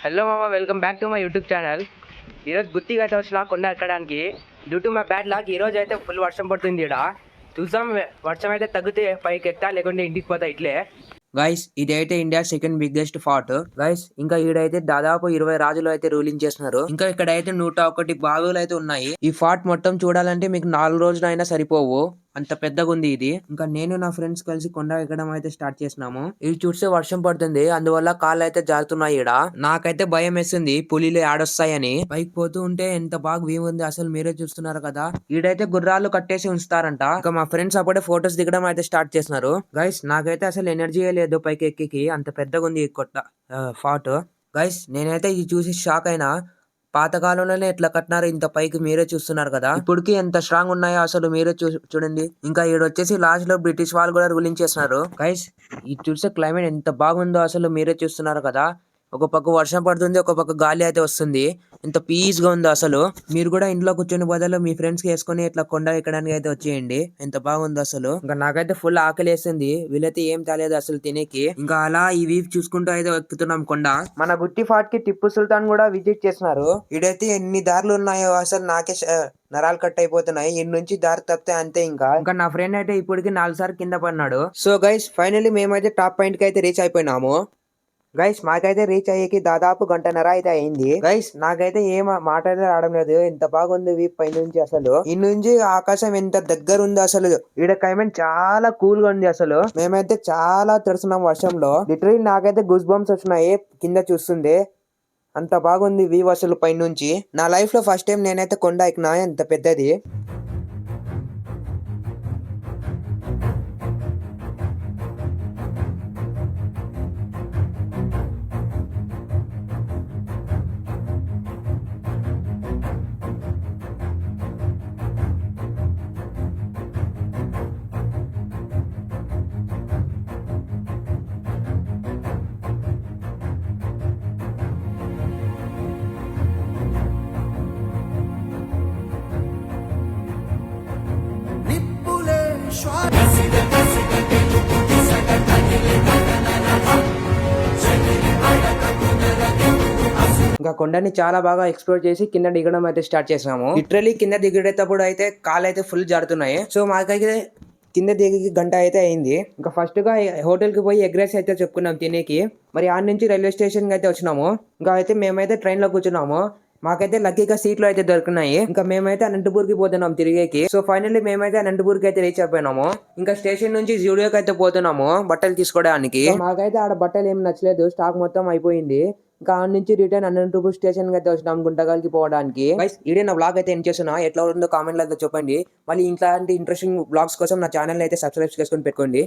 Hello మామ, welcome back to my YouTube channel. ఈరోజు గుత్తిగా అయితే వచ్చిన కొండ ఎక్కడానికి. Due to my bad luck ఈరోజు అయితే ఫుల్ వర్షం పడుతుంది. ఇక్కడ చూసాం, వర్షం అయితే తగ్గితే పైకి ఎక్కా, లేకుంటే ఇంటికి పోతా ఇట్లే. గైస్, ఇదైతే ఇండియా సెకండ్ బిగ్గెస్ట్ ఫార్ట్ గైస్. ఇంకా ఈడైతే దాదాపు 20 రాజులు అయితే రూలింగ్ చేస్తున్నారు. ఇంకా ఇక్కడైతే 101 బావులు అయితే ఉన్నాయి. ఈ ఫార్ట్ మొత్తం చూడాలంటే మీకు 4 రోజులు అయినా సరిపోవు, అంత పెద్దగా ఉంది ఇది. ఇంకా నేను నా ఫ్రెండ్స్ కలిసి కొండ ఎక్కడం అయితే స్టార్ట్ చేసినాము. ఇది చూస్తే వర్షం పడుతుంది, అందువల్ల కాళ్ళు అయితే జారుతున్నాయి. ఈడ నాకైతే భయం వేస్తుంది, పులిలు ఆడొస్తాయని. పైకి పోతూ ఉంటే ఎంత బాగా వ్యూ ఉంది, అసలు మీరే చూస్తున్నారు కదా. ఈడైతే గుర్రాలు కట్టేసి ఉంచుతారంట. ఇంకా మా ఫ్రెండ్స్ అప్పుడే ఫొటోస్ దిగడం అయితే స్టార్ట్ చేస్తున్నారు. గైస్, నాకైతే అసలు ఎనర్జీ లేదు పైకి ఎక్కి, అంత పెద్దగా ఉంది ఈ కొట్ట ఫార్ట్. గైస్, నేనైతే ఇది చూసి షాక్ అయినా. పాతకాలంలోనే ఎట్లా కట్టినారు ఇంత పైకి, మీరే చూస్తున్నారు కదా. ఇప్పటికి ఎంత స్ట్రాంగ్ ఉన్నాయో అసలు మీరే చూడండి. ఇంకా వచ్చేసి లాస్ట్ లో బ్రిటిష్ వాళ్ళు కూడా రూలింగ్ చేస్తున్నారు. గైస్, ఇది చూస్తే క్లైమేట్ ఎంత బాగుందో అసలు మీరే చూస్తున్నారు కదా. ఒక పక్క వర్షం పడుతుంది, ఒక పక్క గాలి అయితే వస్తుంది. ఎంత పీస్ గా ఉందో అసలు. మీరు కూడా ఇంట్లో కూర్చొని బదులు మీ ఫ్రెండ్స్ కి వేసుకొని ఇట్లా కొండ ఎక్కడానికి అయితే వచ్చేయండి. ఎంత బాగుందో అసలు. ఇంకా నాకైతే ఫుల్ ఆకలి వేస్తుంది, వీళ్ళైతే ఏం తేలేదు అసలు తినేకి. ఇంకా అలా ఈ వీవ్ చూసుకుంటూ అయితే ఎక్కుతున్నాం కొండ. మన గుత్తి ఫార్ట్ కి టిప్పు సుల్తాన్ కూడా విజిట్ చేస్తున్నారు. ఇడైతే ఎన్ని దారులు ఉన్నాయో అసలు నాకే నరాలు కట్ అయిపోతున్నాయి. ఇన్ని నుంచి దారి తప్పితే అంతే. ఇంకా నా ఫ్రెండ్ అయితే ఇప్పటికి 4 సార్లు కింద పడినాడు. సో గైస్, ఫైనల్లీ మేమైతే టాప్ పాయింట్ కి అయితే రీచ్ అయిపోయినాము. గైస్, మాకైతే రీచ్ అయ్యేకి దాదాపు 1:30 అయితే అయింది. గైస్, నాకైతే ఏం మాట అయితే రావడం లేదు, ఎంత బాగుంది వీప్ పై నుంచి అసలు. ఈ నుంచి ఆకాశం ఎంత దగ్గర ఉంది అసలు. ఈడ క్లైమేట్ చాలా కూల్ గా ఉంది అసలు. మేమైతే చాలా తడుస్తున్నాం వర్షంలో. లిటరలీ నాకైతే గూస్ బంప్స్ వచ్చినాయి కింద చూస్తుంది, అంత బాగుంది వ్యూ అసలు పై నుంచి. నా లైఫ్ లో ఫస్ట్ టైం నేనైతే కొండ ఎక్కినా, ఎంత పెద్దది. ఇంకా కొండని చాలా బాగా ఎక్స్ప్లోర్ చేసి కింద దిగడం అయితే స్టార్ట్ చేసాము. లిటరలీ కింద దిగేటప్పుడు అయితే కాళ్ళు అయితే ఫుల్ జారుతున్నాయి. సో మాకైతే కింద దిగి గంట అయితే అయింది. ఇంకా ఫస్ట్ గా హోటల్ కి పోయి ఎగ్ రైస్ అయితే చెప్పుకున్నాం తినేకి. మరి ఆడ నుంచి రైల్వే స్టేషన్ కి అయితే వచ్చినాము. ఇంకా అయితే మేమైతే ట్రైన్ లో కూర్చున్నాము. మాకైతే లక్కీగా సీట్లు అయితే దొరికినాయి. ఇంకా మేమైతే అనంతపూర్ కి పోతున్నాం తిరిగేకి. సో ఫైనల్లీ మేమైతే అనంతపూర్ కి అయితే రీచ్ అయిపోయినాము. ఇంకా స్టేషన్ నుంచి జూడియోకి అయితే పోతున్నాము బట్టలు తీసుకోవడానికి. మాకైతే ఆడ బట్టలు ఏం నచ్చలేదు, స్టాక్ మొత్తం అయిపోయింది. ఇంకా ఆడ నుంచి రిటర్న్ అనంతపూర్ స్టేషన్ కి అయితే వచ్చినాం గుంటకల్కి పోవడానికి. ఇదే నా బ్లాగ్ అయితే ఎండ్ చేస్తున్నా. ఎట్లా ఉందో కామెంట్ లో అయితే చెప్పండి. మళ్ళీ ఇట్లాంటి ఇంట్రెస్టింగ్ బ్లాగ్స్ కోసం నా ఛానల్ అయితే సబ్స్క్రైబ్ చేసుకొని పెట్టుకోండి.